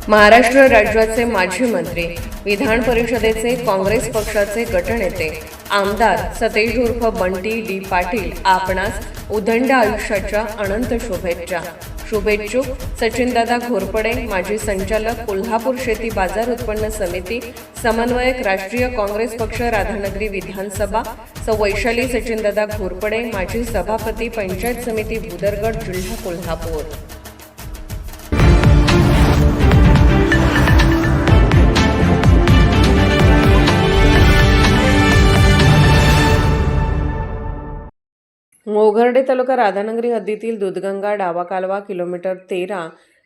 महाराष्ट्र राज्याचे माजी मंत्री, विधान परिषदेचे काँग्रेस पक्षाचे गटनेते आमदार सतेज उर्फ बंटी डी पाटील आपणास उदंड आयुष्याच्या अनंत शुभेच्छा. शुभेच्छुक सचिनदादा घोरपडे, माजी संचालक कोल्हापूर शेती बाजार उत्पन्न समिती, समन्वयक राष्ट्रीय काँग्रेस पक्ष राधानगरी विधानसभा, सौ वैशाली सचिनदादा घोरपडे, माजी सभापती पंचायत समिती भुदरगड, जिल्हा कोल्हापूर. मोघर्डे तालुका राधानगरी हद्दीतील दूधगंगा डावा कालवा किलोमीटर 13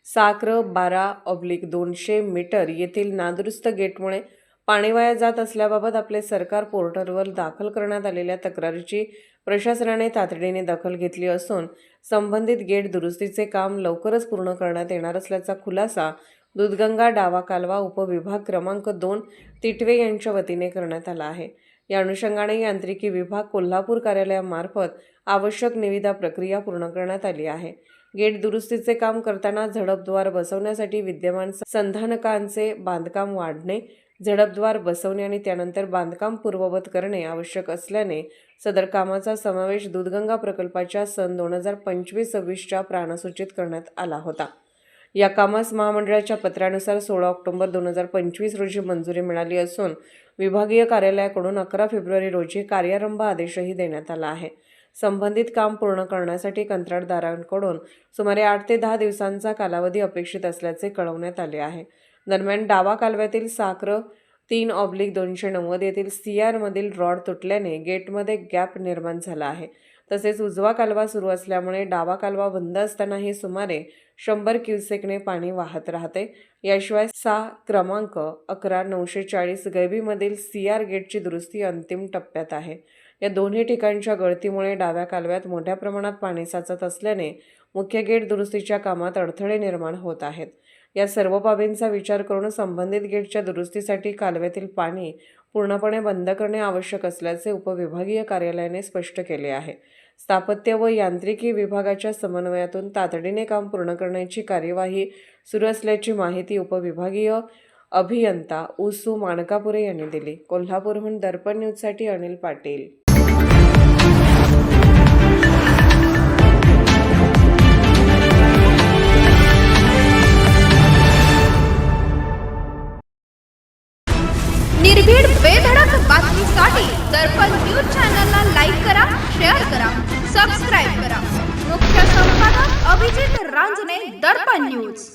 साक्र 12/200 मीटर येथील नादुरुस्त गेटमुळे पाणी वाया जात असल्याबाबत आपले सरकार पोर्टलवर दाखल करण्यात आलेल्या तक्रारीची प्रशासनाने तातडीने दखल घेतली असून संबंधित गेट दुरुस्तीचे काम लवकरच पूर्ण करण्यात येणार असल्याचा खुलासा दूधगंगा डावा कालवा उपविभाग क्रमांक 2 तिटवे यांच्या वतीने करण्यात आला आहे. या अनुषंगाने यांत्रिकी विभाग कोल्हापूर कार्यालयामार्फत आवश्यक निविदा प्रक्रिया पूर्ण करण्यात आली आहे. गेट दुरुस्तीचे काम करताना झडपद्वार बसवण्यासाठी विद्यमान संधानकांचे बांधकाम वाढणे, झडपद्वार बसवणे आणि त्यानंतर बांधकाम पूर्ववत करणे आवश्यक असल्याने सदर कामाचा समावेश दूधगंगा प्रकल्पाच्या सन 2025-26च्या प्राणसूचित करण्यात आला होता. या कामास महामंडळाच्या पत्रानुसार 16 ऑक्टोबर 2025 रोजी मंजुरी मिळाली असून विभागीय कार्यालयाकडून 11 फेब्रुवारी रोजी कार्यारंभ आदेशही देण्यात आला आहे. संबंधित काम पूर्ण करण्यासाठी कंत्राटदारांकडून सुमारे 8 ते 10 दिवसांचा कालावधी अपेक्षित असल्याचे कळवण्यात आले आहे. दरम्यान डावा कालव्यातील साक्र 3/290 येथील CR मधील रॉड तुटल्याने गेटमध्ये गॅप निर्माण झाला आहे. तसेच उजवा कालवा सुरू असल्यामुळे डावा कालवा बंद असतानाही सुमारे 100 क्युसेकने पाणी वाहत राहते. याशिवाय 6 क्रमांक 11/940 गैबीमधील CR गेटची दुरुस्ती अंतिम टप्प्यात आहे. या दोन्ही ठिकाणच्या गळतीमुळे डाव्या कालव्यात मोठ्या प्रमाणात पाणी साचत असल्याने मुख्य गेट दुरुस्तीच्या कामात अडथळे निर्माण होत आहेत. या सर्व बाबींचा विचार करून संबंधित गेटच्या दुरुस्तीसाठी कालव्यातील पाणी पूर्णपणे बंद करणे आवश्यक असल्याचे उपविभागीय कार्यालयाने स्पष्ट केले आहे. स्थापत्य व यांत्रिकी विभागाच्या समन्वयातून तातडीने काम पूर्ण करण्याची कार्यवाही सुरू असल्याची माहिती उपविभागीय अभियंता उसू माणकापुरे यांनी दिली. कोल्हापूरहून दर्पण न्यूजसाठी अनिल पाटील. निर्भीड बेधडक बातमीसाठी दर्पण न्यूज चॅनलला लाईक करा, शेअर करा, सबस्क्राईब करा. मुख्य संपादक अभिजित रांजणे, दर्पण न्यूज.